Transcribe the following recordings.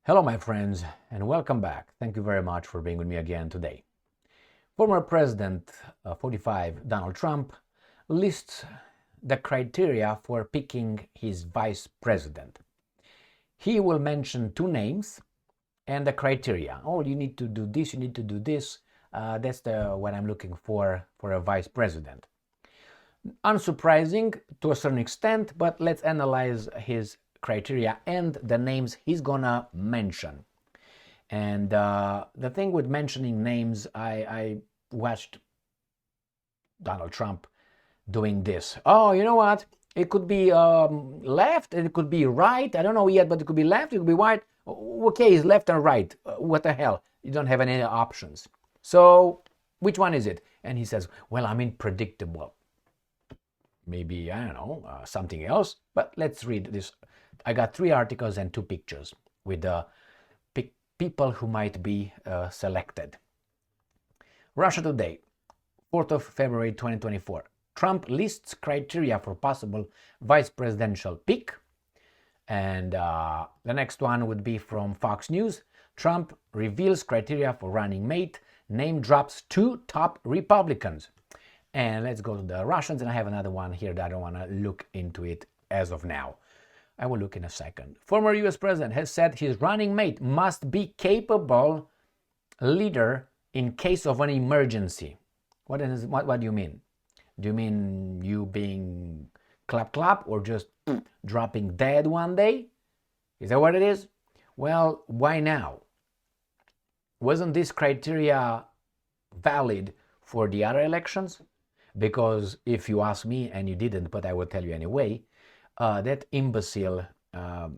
Hello, my friends, and welcome back. Thank you very much for being with me again today. Former President 45 Donald Trump lists the criteria for picking his vice president. He will mention two names and the criteria. Oh, you need to do this, you need to do this. That's what I'm looking for a vice president. Unsurprising to a certain extent, but let's analyze his criteria and the names he's gonna mention. And the thing with mentioning names, I watched Donald Trump doing this. Oh, you know what? It could be left, and it could be right. I don't know yet, but it could be left, it could be right. Okay, it's left and right. What the hell? You don't have any options. So, which one is it? And he says, well, I'm unpredictable. Maybe, I don't know, something else. But let's read this. I got 3 articles and 2 pictures with people who might be selected. Russia Today, 4th of February 2024. Trump lists criteria for possible vice presidential pick. And the next one would be from Fox News. Trump reveals criteria for running mate, name drops 2 top Republicans. And let's go to the Russians, and I have another one here that I don't want to look into it as of now. I will look in a second. Former US president has said his running mate must be capable leader in case of an emergency. What do you mean? Do you mean you being clap or just dropping dead one day? Is that what it is? Well, why now? Wasn't this criteria valid for the other elections? Because if you ask me, and you didn't, but I will tell you anyway, that imbecile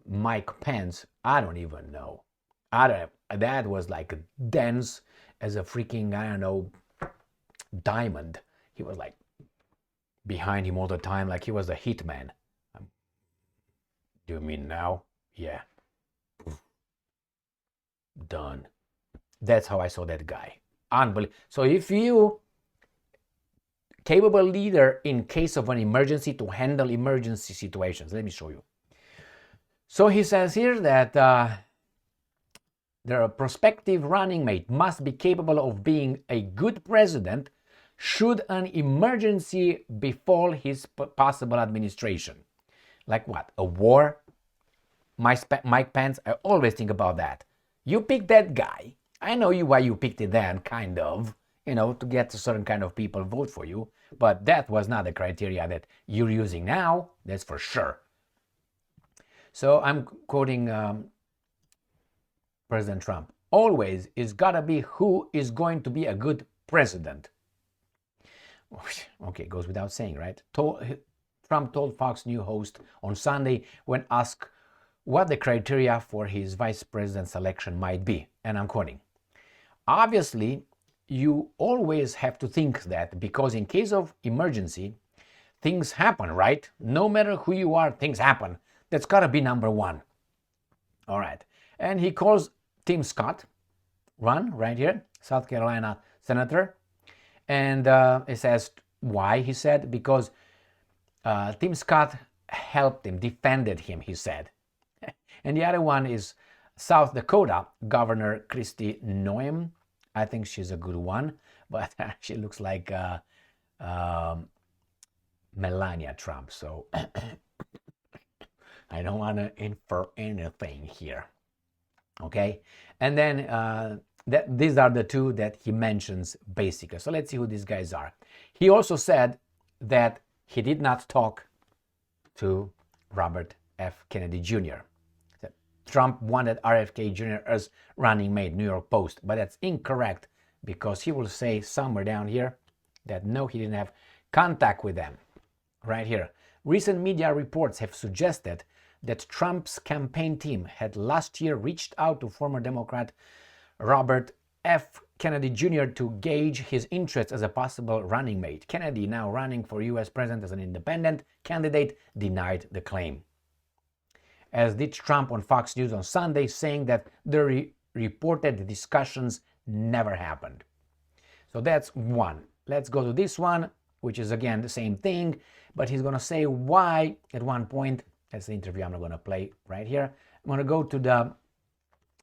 Mike Pence, I don't even know. That was like dense as a freaking, I don't know, diamond. He was like behind him all the time, like he was a hitman. Do you mean now? Yeah. Done. That's how I saw that guy. Unbelievable. So if you capable leader in case of an emergency to handle emergency situations. Let me show you. So he says here that the prospective running mate must be capable of being a good president should an emergency befall his possible administration. Like what? A war? Mike Pence, I always think about that. You pick that guy. I know why you picked it then, kind of. To get a certain kind of people vote for you. But that was not the criteria that you're using now, that's for sure. So I'm quoting President Trump. Always, it's gotta be who is going to be a good president. Okay, goes without saying, right? Trump told Fox News host on Sunday when asked what the criteria for his vice president selection might be. And I'm quoting. Obviously, you always have to think that because in case of emergency, things happen, right? No matter who you are, things happen. That's gotta be number one. All right. And he calls Tim Scott, right here, South Carolina senator. And it says why, he said, because Tim Scott helped him, defended him, he said. And the other one is South Dakota Governor Kristi Noem. I think she's a good one, but she looks like Melania Trump, so I don't want to infer anything here. Okay, and then these are the 2 that he mentions basically. So let's see who these guys are. He also said that he did not talk to Robert F. Kennedy Jr. Trump wanted RFK Jr. as running mate, New York Post, but that's incorrect because he will say somewhere down here that no, he didn't have contact with them. Right here. Recent media reports have suggested that Trump's campaign team had last year reached out to former Democrat Robert F. Kennedy Jr. to gauge his interest as a possible running mate. Kennedy, now running for U.S. president as an independent candidate, denied the claim. As did Trump on Fox News on Sunday, saying that the reported discussions never happened. So that's one. Let's go to this one, which is again the same thing, but he's going to say why at one point. That's the interview I'm not going to play right here. I'm going to go to the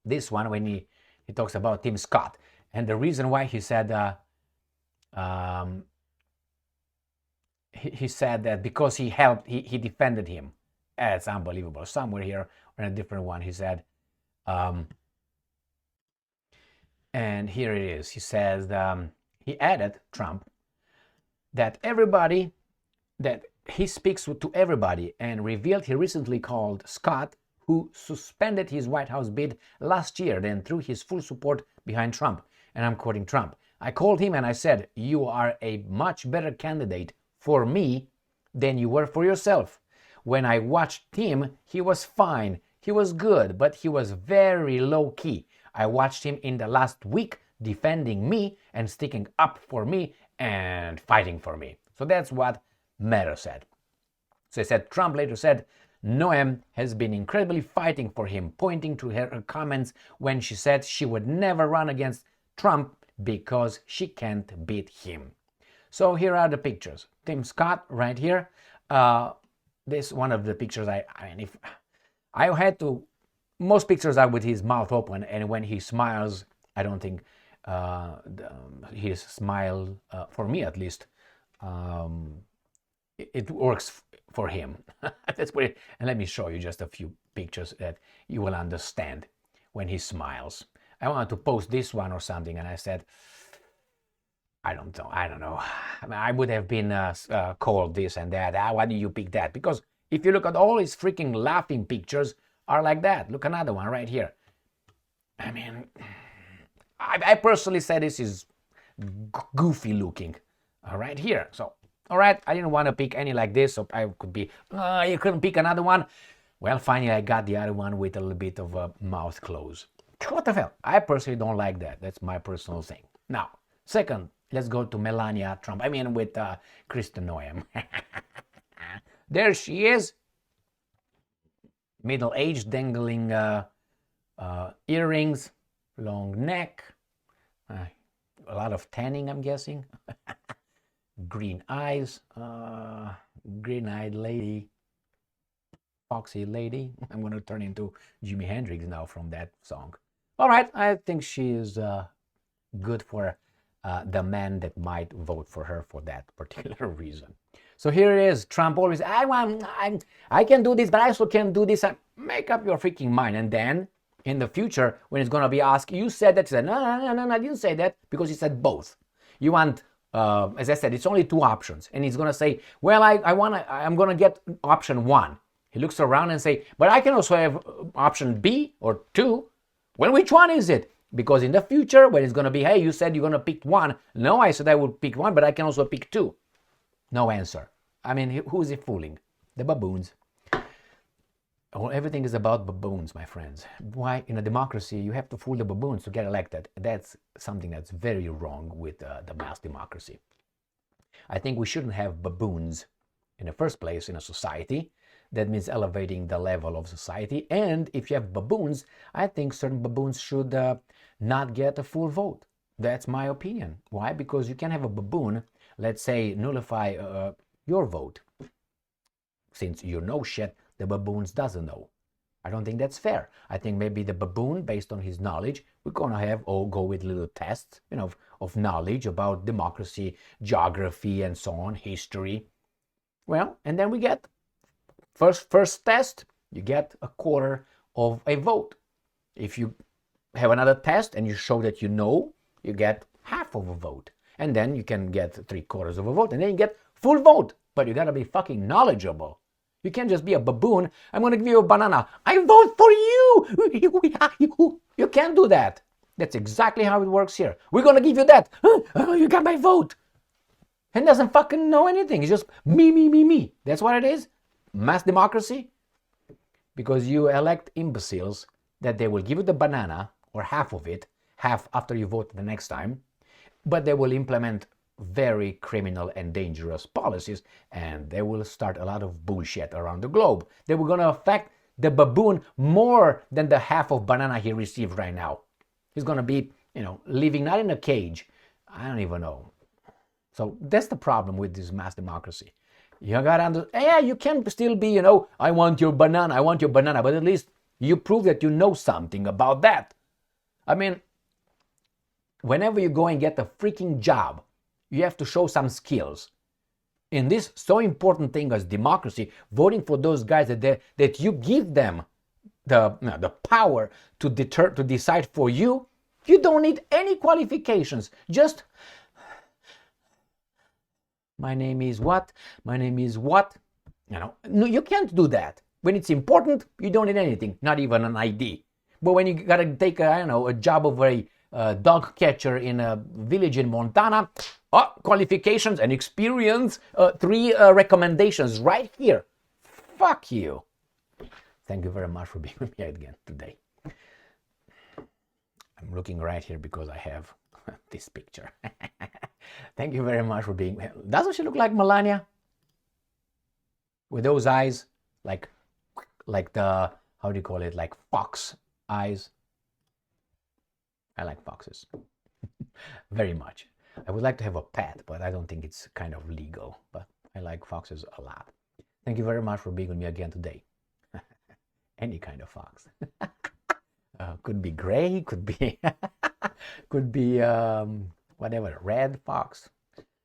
This one, when he talks about Tim Scott, and the reason why he said he said that because he helped, he defended him. It's unbelievable. Somewhere here or in a different one, he said, and here it is. He says, he added, Trump, that everybody, that he speaks to everybody, and revealed he recently called Scott, who suspended his White House bid last year, then threw his full support behind Trump. And I'm quoting Trump. I called him and I said, you are a much better candidate for me than you were for yourself. When I watched him, he was fine. He was good, but he was very low key. I watched him in the last week defending me and sticking up for me and fighting for me. So that's what Meadows said. So he said, Trump later said, Noem has been incredibly fighting for him, pointing to her comments when she said she would never run against Trump because she can't beat him. So here are the pictures. Tim Scott right here. This one of the pictures. I mean, if I had to, most pictures are with his mouth open, and when he smiles, I don't think his smile, for me at least, it works for him. That's what. And let me show you just a few pictures that you will understand when he smiles. I wanted to post this one or something, and I said, I don't know. I mean, I would have been called this and that. Why do you pick that? Because if you look at all his freaking laughing pictures are like that. Look, another one right here. I mean, I personally said this is goofy looking right here. So, all right, I didn't want to pick any like this, so I could be, you couldn't pick another one. Well, finally, I got the other one with a little bit of a mouth close. What the hell? I personally don't like that. That's my personal thing. Now, second, let's go to Melania Trump. I mean, with Kristi Noem. There she is. Middle-aged, dangling earrings, long neck, a lot of tanning, I'm guessing. Green eyes, green-eyed lady, foxy lady. I'm going to turn into Jimi Hendrix now from that song. All right, I think she is good for the man that might vote for her for that particular reason. So here it is. Trump always, I can do this, but I also can do this. Make up your freaking mind. And then in the future, when it's going to be asked, you said that. He said, no, I didn't say that, because he said both. You want, as I said, it's only two options. And he's going to say, well, I'm going to get option one. He looks around and say, but I can also have option B or two. Well, which one is it? Because in the future, when it's going to be, hey, you said you're going to pick one. No, I said I would pick one, but I can also pick two. No answer. I mean, who is he fooling? The baboons. Well, everything is about baboons, my friends. Why, in a democracy, you have to fool the baboons to get elected? That's something that's very wrong with the mass democracy. I think we shouldn't have baboons in the first place in a society. That means elevating the level of society. And if you have baboons, I think certain baboons should not get a full vote. That's my opinion. Why? Because you can have a baboon, let's say, nullify your vote. Since you know shit, the baboons doesn't know. I don't think that's fair. I think maybe the baboon, based on his knowledge, we're going to have go with little tests, of knowledge about democracy, geography, and so on, history. Well, and then we get first test, you get a quarter of a vote. If you have another test and you show that you know, you get half of a vote. And then you can get 3/4 of a vote, and then you get full vote. But you gotta be fucking knowledgeable. You can't just be a baboon. I'm gonna give you a banana. I vote for you. You can't do that. That's exactly how it works here. We're gonna give you that. Oh, you got my vote. And doesn't fucking know anything. It's just me. That's what it is. Mass democracy. Because you elect imbeciles that they will give you the banana or half of it, half after you vote the next time, but they will implement very criminal and dangerous policies, and they will start a lot of bullshit around the globe. They were going to affect the baboon more than the half of banana he received right now. He's going to be, living not in a cage. I don't even know. So that's the problem with this mass democracy. You got to understand, you can still be, I want your banana, but at least You prove that you know something about that. I mean, whenever you go and get a freaking job, you have to show some skills. In this so important thing as democracy, voting for those guys that you give them the power to decide for you, you don't need any qualifications. Just, my name is what? My name is what? No, you can't do that. When it's important, you don't need anything, not even an ID. But when you gotta take a job of a dog catcher in a village in Montana, qualifications and experience, 3 recommendations right here. Fuck you. Thank you very much for being with me again today. I'm looking right here because I have this picture. Thank you very much for being here. Doesn't she look like Melania? With those eyes, like the, how do you call it, like fox eyes. I like foxes very much. I would like to have a pet, but I don't think it's kind of legal, but I like foxes a lot. Thank you very much for being with me again today. Any kind of fox. Could be gray, could be could be whatever, red fox.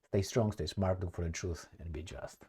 Stay strong, stay smart, look for the truth, and be just.